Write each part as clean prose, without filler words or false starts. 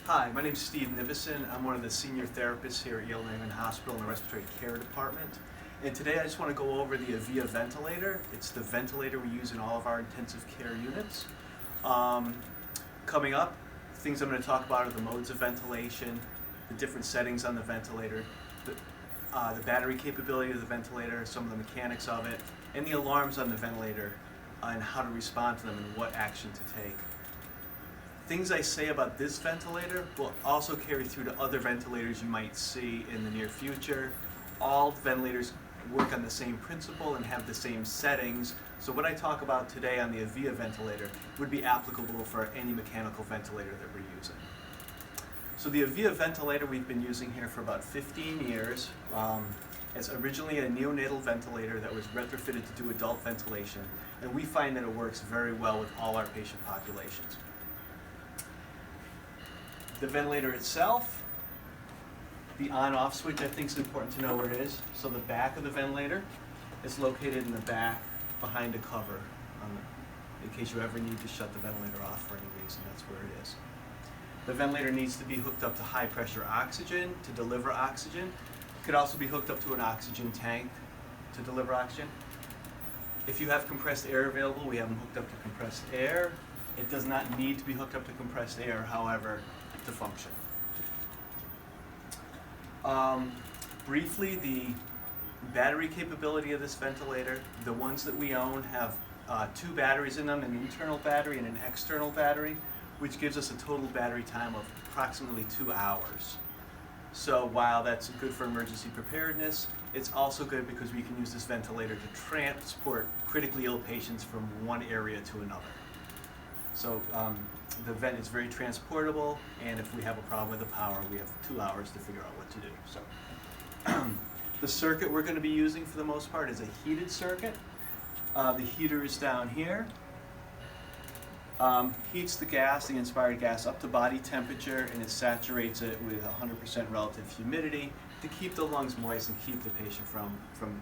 Hi, my name is Steve Nivison. I'm one of the senior therapists here at Yale New England Hospital in the respiratory care department. And today I just want to go over the Avia ventilator. It's the ventilator we use in all of our intensive care units. Coming up, things I'm going to talk about are the modes of ventilation, the different settings on the ventilator, the battery capability of the ventilator, some of the mechanics of it, and the alarms on the ventilator, and how to respond to them and what action to take. Things I say about this ventilator will also carry through to other ventilators you might see in the near future. All ventilators work on the same principle and have the same settings, so what I talk about today on the Avia ventilator would be applicable for any mechanical ventilator that we're using. So the Avia ventilator we've been using here for about 15 years. It's originally a neonatal ventilator that was retrofitted to do adult ventilation, and we find that it works very well with all our patient populations. The ventilator itself, the on-off switch, I think is important to know where it is. So the back of the ventilator is located in the back behind a cover, in case you ever need to shut the ventilator off for any reason, that's where it is. The ventilator needs to be hooked up to high pressure oxygen to deliver oxygen. It could also be hooked up to an oxygen tank to deliver oxygen. If you have compressed air available, we have them hooked up to compressed air. It does not need to be hooked up to compressed air, however, to function. Briefly, the battery capability of this ventilator, the ones that we own have two batteries in them, an internal battery and an external battery, which gives us a total battery time of approximately 2 hours. So while that's good for emergency preparedness, it's also good because we can use this ventilator to transport critically ill patients from one area to another. So the vent is very transportable, and if we have a problem with the power, we have 2 hours to figure out what to do. So the circuit we're going to be using for the most part is a heated circuit. The heater is down here. Heats the gas, the inspired gas, up to body temperature, and it saturates it with 100% relative humidity to keep the lungs moist and keep the patient from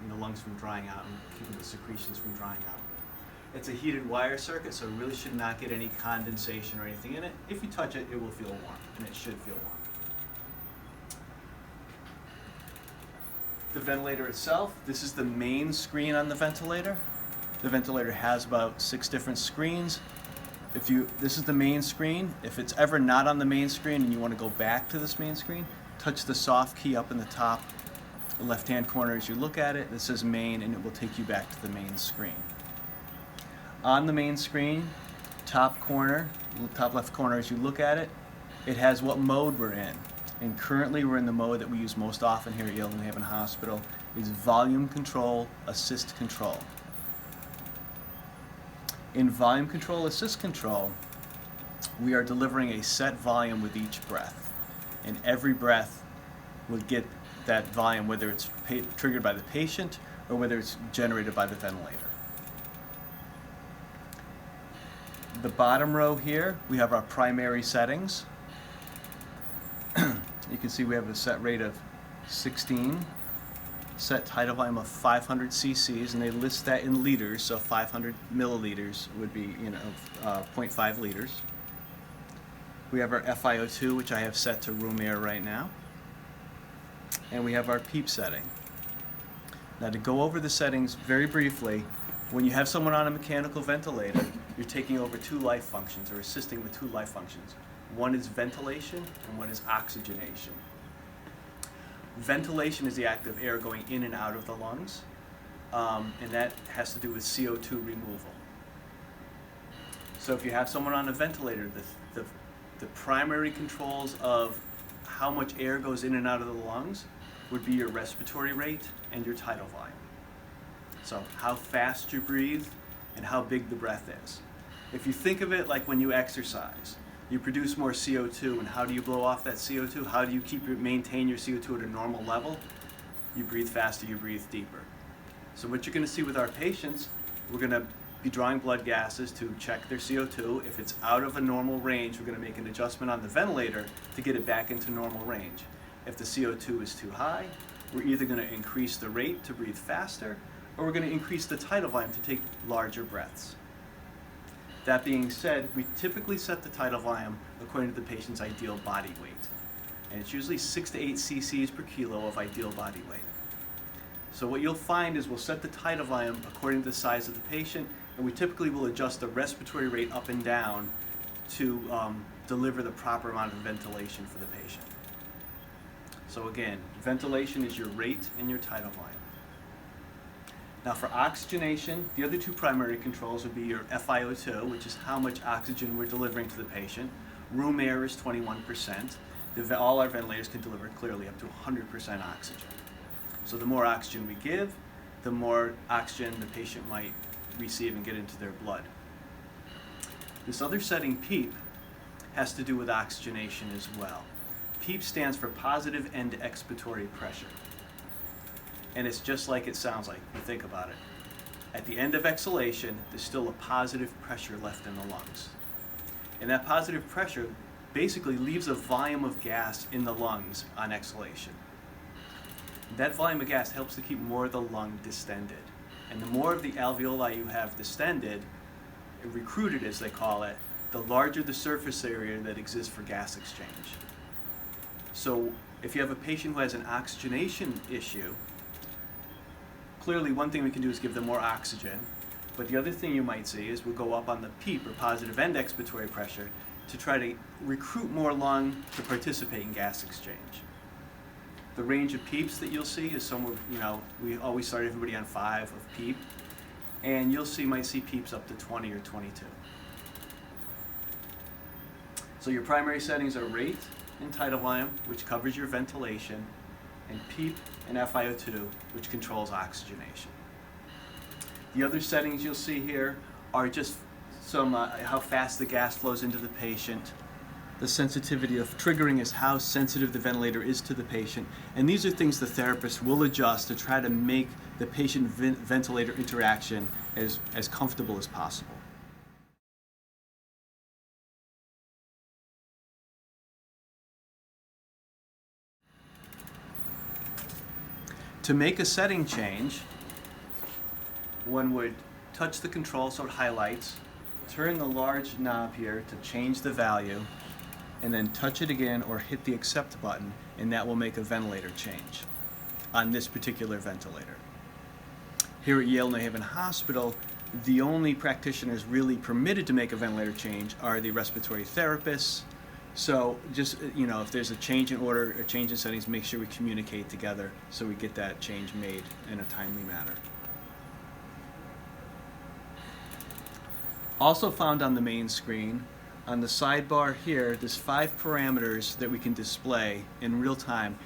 the lungs from drying out and keeping the secretions from drying out. It's a heated wire circuit, so it really should not get any condensation or anything in it. If you touch it, it will feel warm, and it should feel warm. The ventilator itself, this is the main screen on the ventilator. The ventilator has about 6 different screens. This is the main screen. If it's ever not on the main screen and you want to go back to this main screen, touch the soft key up in the top left-hand corner as you look at it. It says main, and it will take you back to the main screen. On the main screen, top left corner as you look at it, it has what mode we're in. And currently we're in the mode that we use most often here at Yale New Haven Hospital, is volume control, assist control. In volume control, assist control, we are delivering a set volume with each breath. And every breath will get that volume, whether it's triggered by the patient or whether it's generated by the ventilator. The bottom row here, we have our primary settings. You can see we have a set rate of 16, set tidal volume of 500 cc's, and they list that in liters, so 500 milliliters would be 0.5 liters. We have our FiO2, which I have set to room air right now. And we have our PEEP setting. Now to go over the settings very briefly, when you have someone on a mechanical ventilator, you're taking over 2 life functions, or assisting with 2 life functions. One is ventilation and one is oxygenation. Ventilation is the act of air going in and out of the lungs, and that has to do with CO2 removal. So if you have someone on a ventilator, the primary controls of how much air goes in and out of the lungs would be your respiratory rate and your tidal volume. So how fast you breathe and how big the breath is. If you think of it like when you exercise, you produce more CO2, and how do you blow off that CO2? How do you maintain your CO2 at a normal level? You breathe faster, you breathe deeper. So what you're going to see with our patients, we're going to be drawing blood gases to check their CO2. If it's out of a normal range, we're going to make an adjustment on the ventilator to get it back into normal range. If the CO2 is too high, we're either going to increase the rate to breathe faster, or we're going to increase the tidal volume to take larger breaths. That being said, we typically set the tidal volume according to the patient's ideal body weight. And it's usually 6 to 8 cc's per kilo of ideal body weight. So what you'll find is we'll set the tidal volume according to the size of the patient, and we typically will adjust the respiratory rate up and down to deliver the proper amount of ventilation for the patient. So again, ventilation is your rate and your tidal volume. Now for oxygenation, the other two primary controls would be your FiO2, which is how much oxygen we're delivering to the patient. Room air is 21%. All our ventilators can deliver clearly up to 100% oxygen. So the more oxygen we give, the more oxygen the patient might receive and get into their blood. This other setting, PEEP, has to do with oxygenation as well. PEEP stands for positive end expiratory pressure. And it's just like it sounds like, if you think about it. At the end of exhalation, there's still a positive pressure left in the lungs. And that positive pressure basically leaves a volume of gas in the lungs on exhalation. That volume of gas helps to keep more of the lung distended. And the more of the alveoli you have distended, recruited as they call it, the larger the surface area that exists for gas exchange. So if you have a patient who has an oxygenation issue, clearly one thing we can do is give them more oxygen, but the other thing you might see is we'll go up on the PEEP, or positive end expiratory pressure, to try to recruit more lung to participate in gas exchange. The range of PEEPs that you'll see is somewhere, we always start everybody on 5 of PEEP, and might see PEEPs up to 20 or 22. So your primary settings are rate and tidal volume, which covers your ventilation, and PEEP and FiO2, which controls oxygenation. The other settings you'll see here are just some how fast the gas flows into the patient. The sensitivity of triggering is how sensitive the ventilator is to the patient, and these are things the therapist will adjust to try to make the patient-ventilator interaction as comfortable as possible. To make a setting change, one would touch the control so it highlights, turn the large knob here to change the value, and then touch it again or hit the accept button, and that will make a ventilator change on this particular ventilator. Here at Yale New Haven Hospital, the only practitioners really permitted to make a ventilator change are the respiratory therapists. So just, if there's a change in order or change in settings, make sure we communicate together so we get that change made in a timely manner. Also found on the main screen, on the sidebar here, there's 5 parameters that we can display in real time.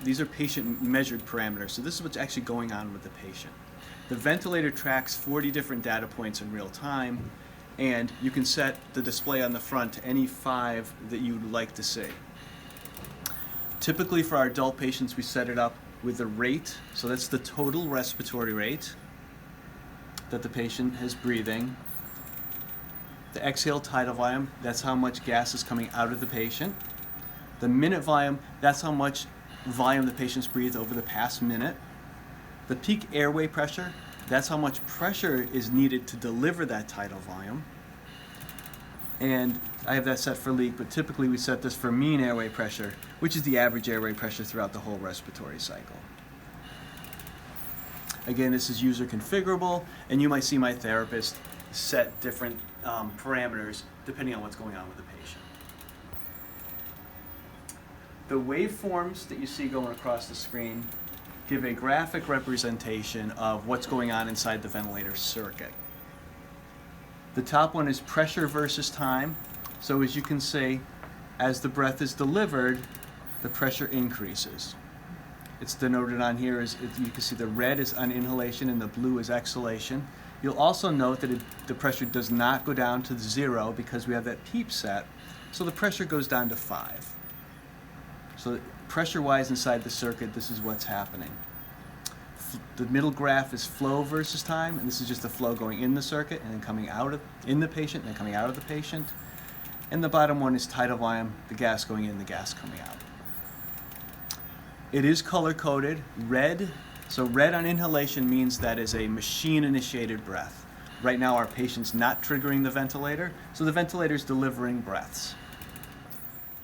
These are patient measured parameters, so this is what's actually going on with the patient. The ventilator tracks 40 different data points in real time, and you can set the display on the front to any 5 that you would like to see. Typically for our adult patients, we set it up with the rate, so that's the total respiratory rate that the patient is breathing. The exhale tidal volume, that's how much gas is coming out of the patient. The minute volume, that's how much volume the patient's breathed over the past minute. The peak airway pressure, that's how much pressure is needed to deliver that tidal volume. And I have that set for leak, but typically we set this for mean airway pressure, which is the average airway pressure throughout the whole respiratory cycle. Again, this is user configurable, and you might see my therapist set different parameters depending on what's going on with the patient. The waveforms that you see going across the screen give a graphic representation of what's going on inside the ventilator circuit. The top one is pressure versus time. So as you can see, as the breath is delivered, the pressure increases. It's denoted on here as you can see the red is on inhalation and the blue is exhalation. You'll also note that the pressure does not go down to 0 because we have that PEEP set, so the pressure goes down to 5. So pressure-wise inside the circuit, this is what's happening. The middle graph is flow versus time, and this is just the flow going in the circuit and then coming out in the patient and then coming out of the patient. And the bottom one is tidal volume, the gas going in, the gas coming out. It is color-coded, red. So red on inhalation means that is a machine-initiated breath. Right now our patient's not triggering the ventilator, so the ventilator's delivering breaths.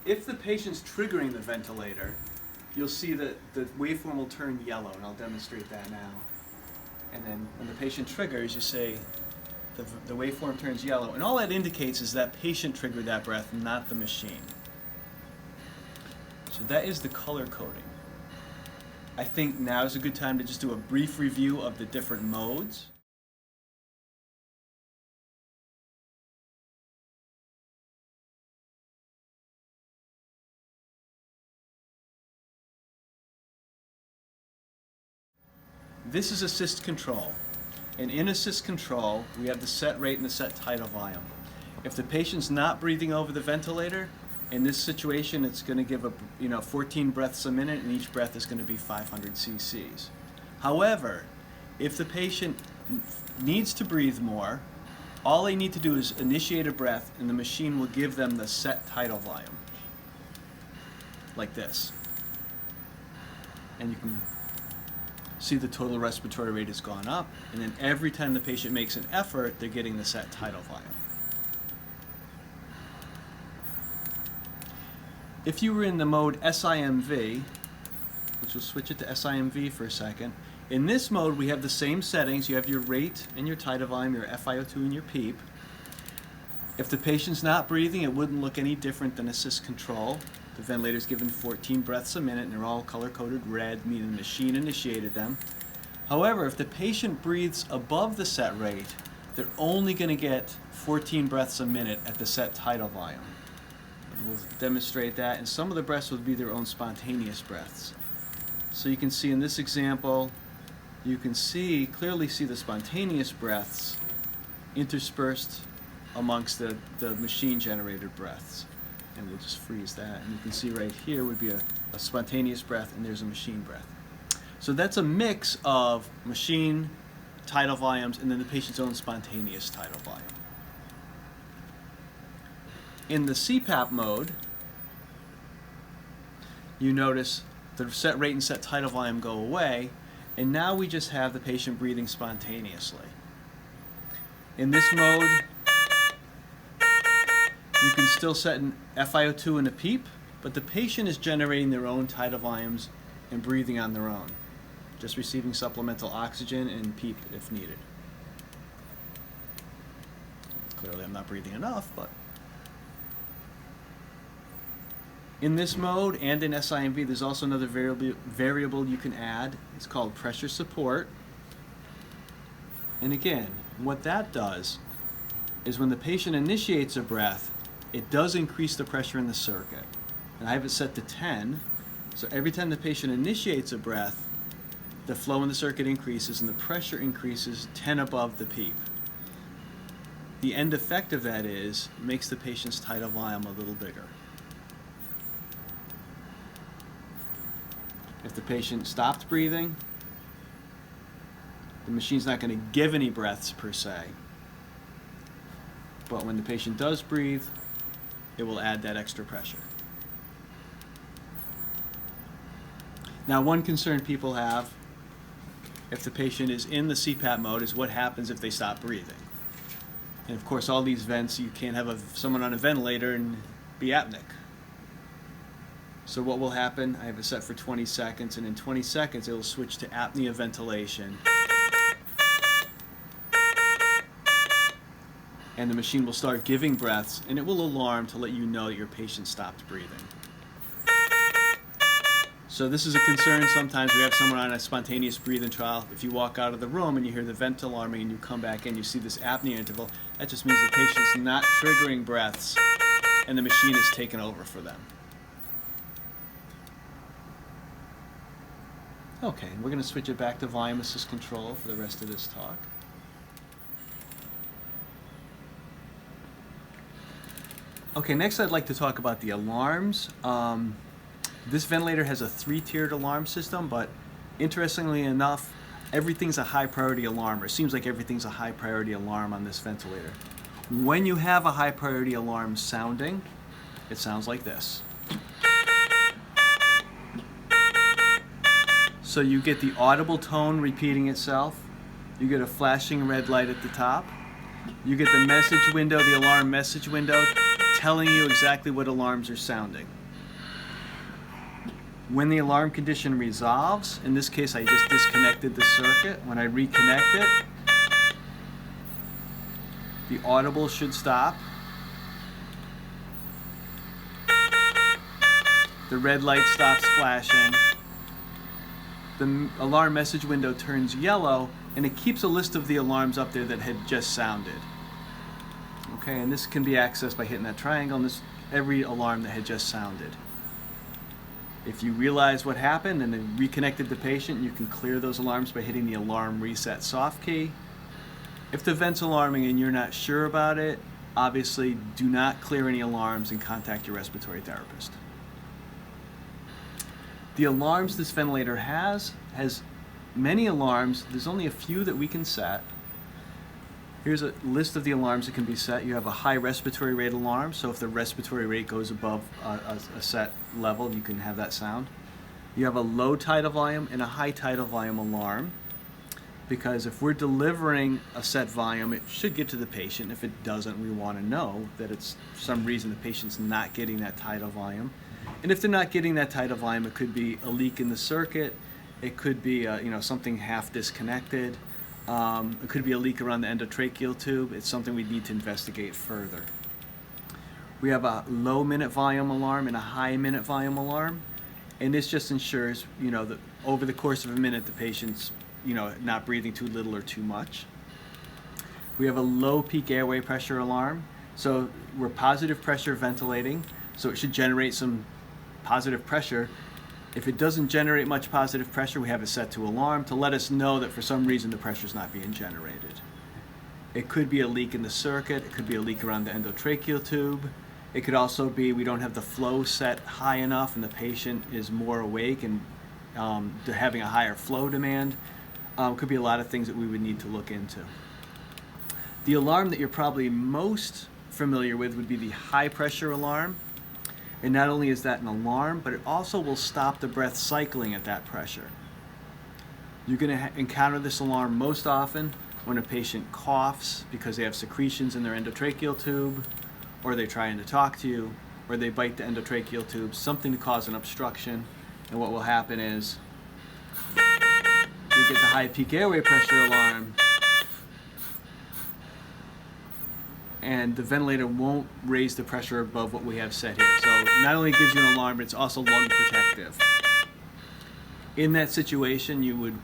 If the patient's triggering the ventilator, you'll see that the waveform will turn yellow, and I'll demonstrate that now. And then when the patient triggers, you say the waveform turns yellow, and all that indicates is that patient triggered that breath, not the machine. So that is the color coding. I think now is a good time to just do a brief review of the different modes. This is assist control. And in assist control, we have the set rate and the set tidal volume. If the patient's not breathing over the ventilator, in this situation, it's going to give 14 breaths a minute, and each breath is going to be 500 cc's. However, if the patient needs to breathe more, all they need to do is initiate a breath, and the machine will give them the set tidal volume, like this. And you can see the total respiratory rate has gone up, and then every time the patient makes an effort, they're getting the set tidal volume. If you were in the mode SIMV, which we'll switch it to SIMV for a second, in this mode we have the same settings. You have your rate and your tidal volume, your FiO2 and your PEEP. If the patient's not breathing, it wouldn't look any different than assist control. The ventilator's given 14 breaths a minute, and they're all color-coded red, meaning the machine initiated them. However, if the patient breathes above the set rate, they're only going to get 14 breaths a minute at the set tidal volume. We'll demonstrate that, and some of the breaths will be their own spontaneous breaths. So you can see in this example, you can clearly see the spontaneous breaths interspersed amongst the machine-generated breaths. And we'll just freeze that, and you can see right here would be a spontaneous breath, and there's a machine breath. So that's a mix of machine tidal volumes and then the patient's own spontaneous tidal volume. In the CPAP mode, you notice the set rate and set tidal volume go away, and now we just have the patient breathing spontaneously. In this mode, you can still set an FiO2 and a PEEP, but the patient is generating their own tidal volumes and breathing on their own, just receiving supplemental oxygen and PEEP if needed. Clearly I'm not breathing enough, but in this mode and in SIMV, there's also another variable you can add. It's called pressure support. And again, what that does is when the patient initiates a breath, it does increase the pressure in the circuit. And I have it set to 10, so every time the patient initiates a breath, the flow in the circuit increases and the pressure increases 10 above the PEEP. The end effect of that is it makes the patient's tidal volume a little bigger. If the patient stopped breathing, the machine's not going to give any breaths per se. But when the patient does breathe, it will add that extra pressure. Now, one concern people have if the patient is in the CPAP mode is what happens if they stop breathing. And of course, all these vents, you can't have someone on a ventilator and be apneic. So what will happen, I have it set for 20 seconds, and in 20 seconds it will switch to apnea ventilation. And the machine will start giving breaths, and it will alarm to let you know that your patient stopped breathing. So this is a concern. Sometimes we have someone on a spontaneous breathing trial. If you walk out of the room and you hear the vent alarming and you come back in, you see this apnea interval, that just means the patient's not triggering breaths and the machine is taken over for them. Okay, we're going to switch it back to volume assist control for the rest of this talk. Okay, next I'd like to talk about the alarms. This ventilator has a 3-tiered alarm system, but interestingly enough, everything's a high priority alarm, or it seems like everything's a high priority alarm on this ventilator. When you have a high priority alarm sounding, it sounds like this. So you get the audible tone repeating itself, you get a flashing red light at the top, You get the message window, the alarm message window, telling you exactly what alarms are sounding. When the alarm condition resolves, in this case I just disconnected the circuit. When I reconnect it, the audible should stop. The red light stops flashing. The alarm message window turns yellow, and it keeps a list of the alarms up there that had just sounded. Okay, and this can be accessed by hitting that triangle, and this every alarm that had just sounded. If you realize what happened and then reconnected the patient, you can clear those alarms by hitting the alarm reset soft key. If the vent's alarming and you're not sure about it, obviously do not clear any alarms and contact your respiratory therapist. The alarms this ventilator has many alarms. There's only a few that we can set. Here's a list of the alarms that can be set. You have a high respiratory rate alarm, so if the respiratory rate goes above a set level, you can have that sound. You have a low tidal volume and a high tidal volume alarm, because if we're delivering a set volume, it should get to the patient. If it doesn't, we want to know that it's for some reason the patient's not getting that tidal volume. And if they're not getting that tidal volume, it could be a leak in the circuit. It could be something half disconnected. It could be a leak around the endotracheal tube. It's something we need to investigate further. We have a low minute volume alarm and a high minute volume alarm, and this just ensures that over the course of a minute the patient's not breathing too little or too much. We have a low peak airway pressure alarm, so we're positive pressure ventilating, so it should generate some positive pressure. If it doesn't generate much positive pressure, we have it set to alarm to let us know that for some reason the pressure is not being generated. It could be a leak in the circuit. It could be a leak around the endotracheal tube. It could also be we don't have the flow set high enough and the patient is more awake and they're having a higher flow demand. Could be a lot of things that we would need to look into. The alarm that you're probably most familiar with would be the high pressure alarm. And not only is that an alarm, but it also will stop the breath cycling at that pressure. You're going to encounter this alarm most often when a patient coughs because they have secretions in their endotracheal tube, or they're trying to talk to you, or they bite the endotracheal tube, something to cause an obstruction. And what will happen is you get the high peak airway pressure alarm, and the ventilator won't raise the pressure above what we have set here. So not only gives you an alarm, but it's also lung protective. In that situation, you would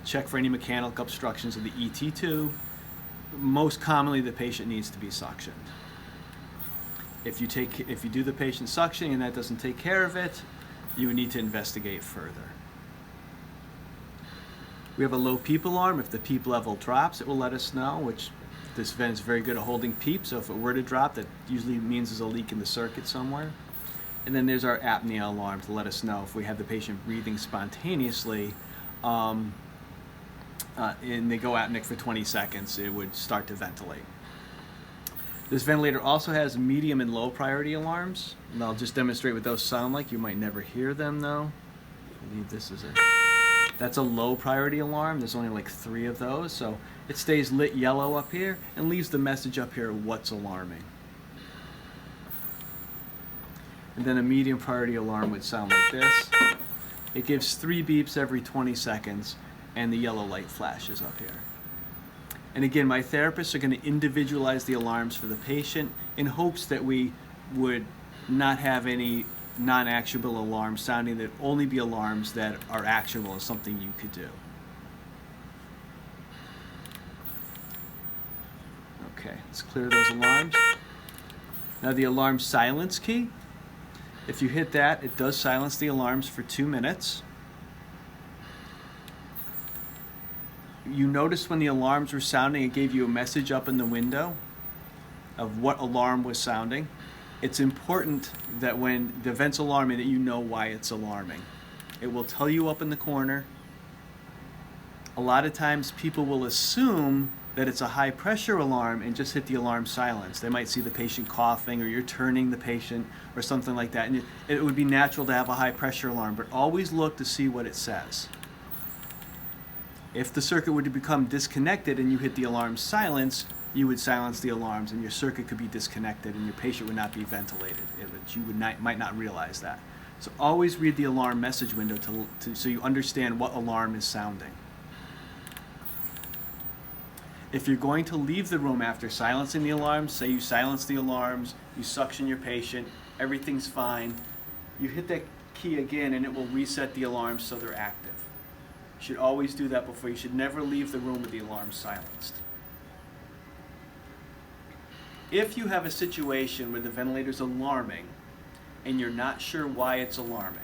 check for any mechanical obstructions of the ET tube. Most commonly, the patient needs to be suctioned. If you do the patient suctioning and that doesn't take care of it, you would need to investigate further. We have a low PEEP alarm. If the PEEP level drops, it will let us know, which this vent is very good at holding PEEP, so if it were to drop, that usually means there's a leak in the circuit somewhere. And then there's our apnea alarm to let us know if we have the patient breathing spontaneously and they go apneic for 20 seconds, it would start to ventilate. This ventilator also has medium and low priority alarms, and I'll just demonstrate what those sound like. You might never hear them though. I believe that's a low priority alarm. There's only like 3 of those, so it stays lit yellow up here and leaves the message up here what's alarming. And then a medium priority alarm would sound like this. It gives 3 beeps every 20 seconds and the yellow light flashes up here. And again, my therapists are going to individualize the alarms for the patient in hopes that we would not have any non-actionable alarms sounding, that only be alarms that are actionable and something you could do. Okay, let's clear those alarms. Now the alarm silence key, if you hit that, it does silence the alarms for 2 minutes. You noticed when the alarms were sounding, it gave you a message up in the window of what alarm was sounding. It's important that when the vent's alarming, that you know why it's alarming. It will tell you up in the corner. A lot of times people will assume that it's a high pressure alarm and just hit the alarm silence. They might see the patient coughing, or you're turning the patient or something like that. And it would be natural to have a high pressure alarm, but always look to see what it says. If the circuit were to become disconnected and you hit the alarm silence, you would silence the alarms and your circuit could be disconnected and your patient would not be ventilated. You might not realize that. So always read the alarm message window so you understand what alarm is sounding. If you're going to leave the room after silencing the alarms, say you silence the alarms, you suction your patient, everything's fine, you hit that key again and it will reset the alarms so they're active. You should always do that before. You should never leave the room with the alarms silenced. If you have a situation where the ventilator's alarming and you're not sure why it's alarming,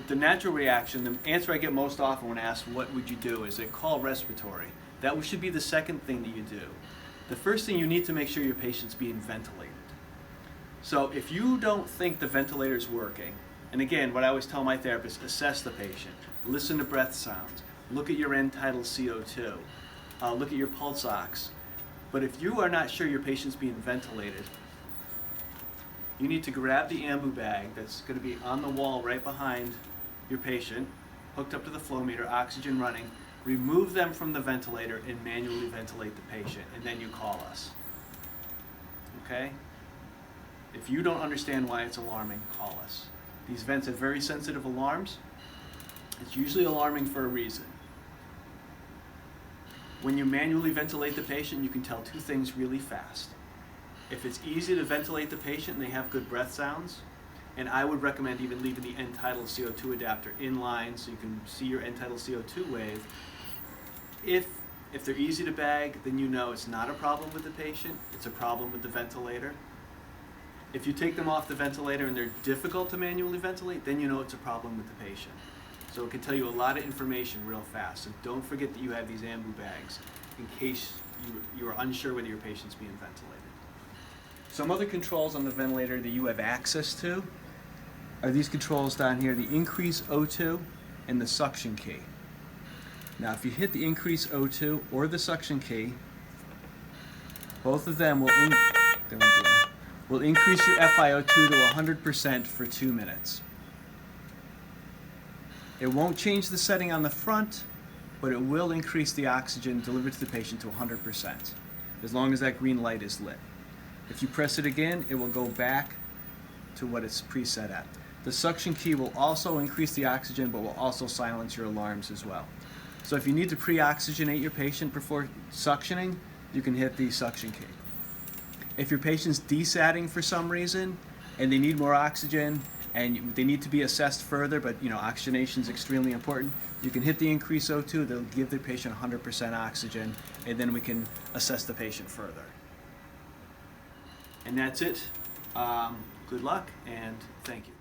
the natural reaction, the answer I get most often when asked what would you do is they call respiratory. That should be the second thing that you do. The first thing, you need to make sure your patient's being ventilated. So if you don't think the ventilator's working, and again, what I always tell my therapists, assess the patient, listen to breath sounds, look at your end-tidal CO2, look at your pulse ox. But if you are not sure your patient's being ventilated, you need to grab the ambu bag that's going to be on the wall right behind your patient, hooked up to the flow meter, oxygen running, remove them from the ventilator and manually ventilate the patient, and then you call us. Okay? If you don't understand why it's alarming, call us. These vents have very sensitive alarms. It's usually alarming for a reason. When you manually ventilate the patient, you can tell two things really fast. If it's easy to ventilate the patient and they have good breath sounds, and I would recommend even leaving the end-tidal CO2 adapter in line so you can see your end-tidal CO2 wave. If they're easy to bag, then you know it's not a problem with the patient, it's a problem with the ventilator. If you take them off the ventilator and they're difficult to manually ventilate, then you know it's a problem with the patient. So it can tell you a lot of information real fast. So don't forget that you have these ambu bags in case you are unsure whether your patient's being ventilated. Some other controls on the ventilator that you have access to are these controls down here, the increase O2 and the suction key. Now if you hit the increase O2 or the suction key, both of them will increase your FiO2 to 100% for 2 minutes. It won't change the setting on the front, but it will increase the oxygen delivered to the patient to 100%, as long as that green light is lit. If you press it again, it will go back to what it's preset at. The suction key will also increase the oxygen, but will also silence your alarms as well. So if you need to pre-oxygenate your patient before suctioning, you can hit the suction key. If your patient's desatting for some reason, and they need more oxygen, and they need to be assessed further, but oxygenation is extremely important, you can hit the increase O2, they'll give the patient 100% oxygen, and then we can assess the patient further. And that's it. Good luck, and thank you.